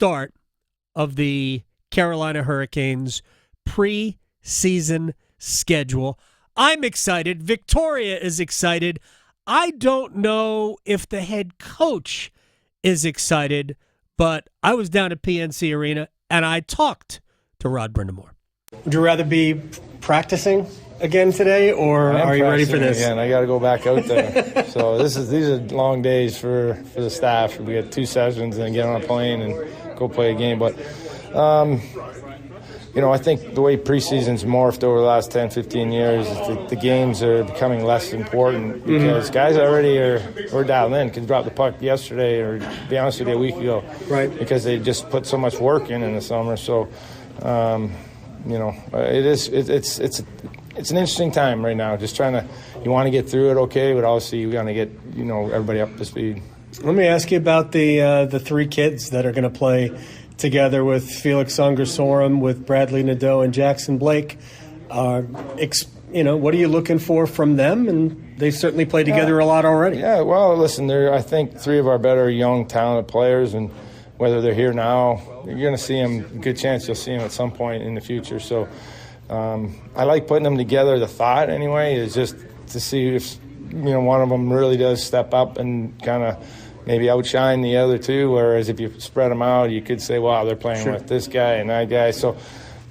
start of the Carolina Hurricanes preseason schedule. I'm excited. Victoria is excited. I don't know if the head coach is excited, but I was down at PNC Arena and I talked to Rod Brind'Amour. Would you rather be practicing again today, or are you ready for this? Again, I got to go back out there. So these are long days for the staff. We got 2 sessions and then get on a plane and go play a game. But I think the way preseason's morphed over the last 10, 15 years, the games are becoming less important because guys already are dialed in. Could drop the puck yesterday, or to be honest with you, a week ago, right? Because they just put so much work in the summer. So, it's an interesting time right now. Just you want to get through it, okay, but obviously you got to get everybody up to speed. Let me ask you about the 3 kids that are going to play together with Felix Unger-Sorum, with Bradley Nadeau, and Jackson Blake. What are you looking for from them? And they've certainly played together a lot already. Yeah, well, listen, they're, I think, 3 of our better young, talented players, and whether they're here now, you're going to see them, good chance you'll see them at some point in the future. So I like putting them together. The thought, anyway, is just to see if, one of them really does step up and kind of maybe outshine the other 2, whereas if you spread them out, you could say, wow, they're playing with this guy and that guy. So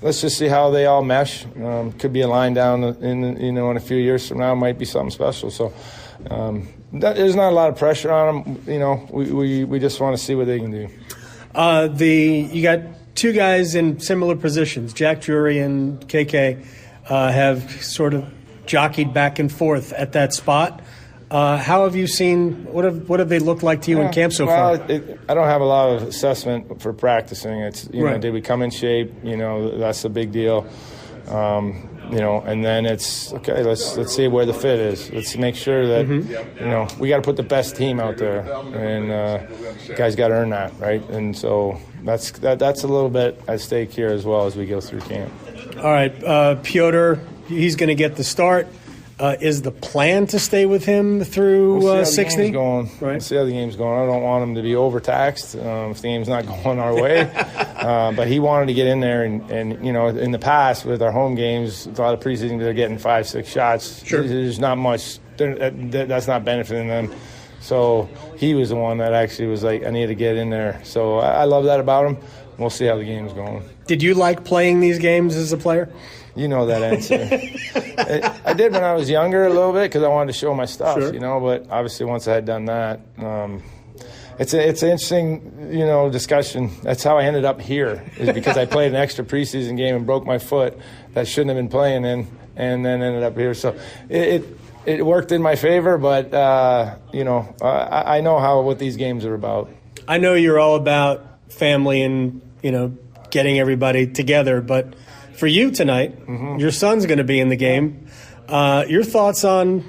let's just see how they all mesh. Could be a line down in a few years from now. Might be something special. So there's not a lot of pressure on them. We just want to see what they can do. You got 2 guys in similar positions. Jack Drury and KK have sort of jockeyed back and forth at that spot. How have you seen? What have they looked like to you in camp so far? I don't have a lot of assessment for practicing. It's did we come in shape? That's a big deal. And then it's okay. Let's see where the fit is. Let's make sure that we got to put the best team out there, and guys got to earn that, right? And so that's a little bit at stake here as well as we go through camp. All right, Piotr, he's going to get the start. Is the plan to stay with him through 60? We'll see how the game's going. I don't want him to be overtaxed if the game's not going our way. But he wanted to get in there, and in the past with our home games, a lot of preseason, they're getting 5-6 shots. Sure. There's not much. That's not benefiting them. So he was the one that actually was like, I need to get in there. So I love that about him. We'll see how the game's going. Did you like playing these games as a player? You know that answer. I did when I was younger a little bit because I wanted to show my stuff, but obviously once I had done that, it's an interesting, discussion. That's how I ended up here, is because I played an extra preseason game and broke my foot that shouldn't have been playing in, and then ended up here. So it worked in my favor, but, I know what these games are about. I know you're all about family and, getting everybody together, but for you tonight, your son's going to be in the game. Your thoughts on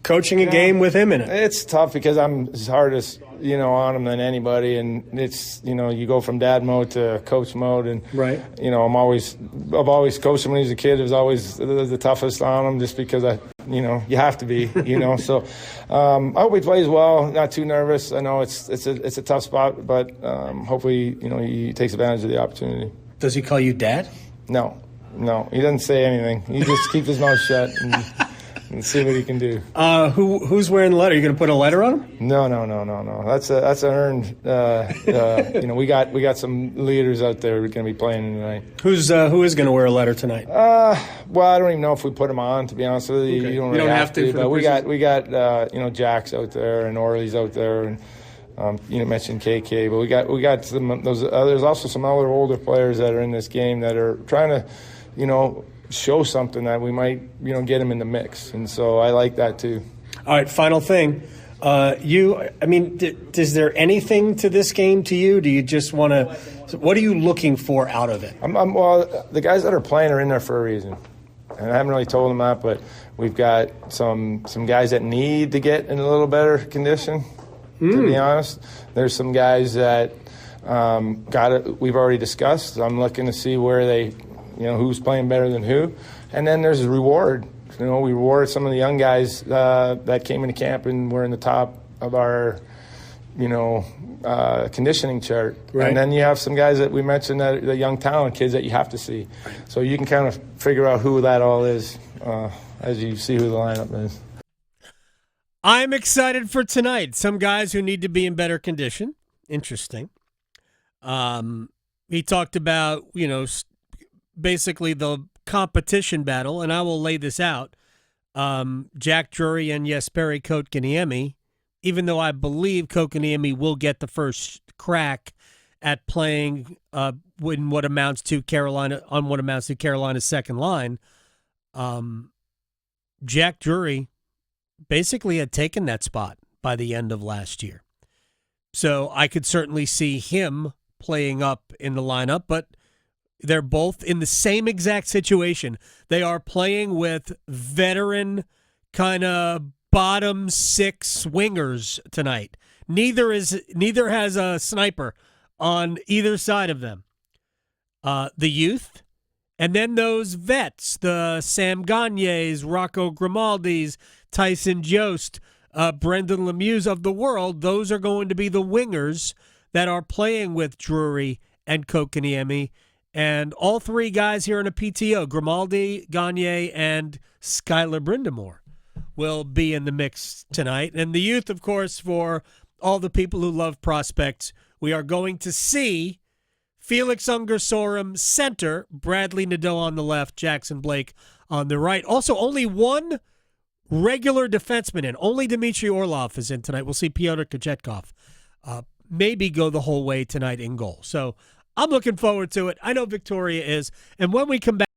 coaching a game with him in it? It's tough because I'm as hard as on him than anybody, and it's you go from dad mode to coach mode, and I've always coached him when he was a kid. It was always the toughest on him, just because you have to be, So I hope he plays well. Not too nervous. I know it's a tough spot, but hopefully he takes advantage of the opportunity. Does he call you dad? No, he doesn't say anything. He just keeps his mouth shut and see what he can do. Who's wearing the letter? Are you going to put a letter on him? No. That's an earned. We got some leaders out there who are going to be playing tonight. Who is going to wear a letter tonight? Well, I don't even know if we put them on. To be honest with you, okay. You don't have to. But we got Jack's out there and Orly's out there, and you mentioned KK, but we got some those. There's also some other older players that are in this game that are trying to, show something that we might, get them in the mix, and so I like that too. All right, final thing. Is there anything to this game to you? Do you just want to? What are you looking for out of it? Well, the guys that are playing are in there for a reason, and I haven't really told them that, but we've got some guys that need to get in a little better condition. To be honest, there's some guys that we've already discussed. I'm looking to see where they, who's playing better than who, and then there's a reward. We reward some of the young guys that came into camp and were in the top of our conditioning chart. Right. And then you have some guys that we mentioned, that the young talent kids that you have to see. So you can kind of figure out who that all is as you see who the lineup is. I'm excited for tonight. Some guys who need to be in better condition. Interesting. He talked about, basically the competition battle, and I will lay this out. Jack Drury and Jesperi Kotkaniemi, even though I believe Kotkaniemi will get the first crack at playing in what amounts to Carolina's second line, Jack Drury basically had taken that spot by the end of last year. So I could certainly see him playing up in the lineup, but they're both in the same exact situation. They are playing with veteran kind of bottom six wingers tonight. Neither has a sniper on either side of them. The youth, and then those vets, the Sam Gagnes, Rocco Grimaldis, Tyson Jost, Brendan Lemieux of the world. Those are going to be the wingers that are playing with Drury and Kotkaniemi. And all three guys here in a PTO, Grimaldi, Gagne, and Skylar Brind'Amour, will be in the mix tonight. And the youth, of course, for all the people who love prospects, we are going to see Felix Unger-Sorum center, Bradley Nadeau on the left, Jackson Blake on the right. Also, only one regular defenseman in. Only Dmitry Orlov is in tonight. We'll see Pyotr Kochetkov maybe go the whole way tonight in goal. So I'm looking forward to it. I know Victoria is. And when we come back,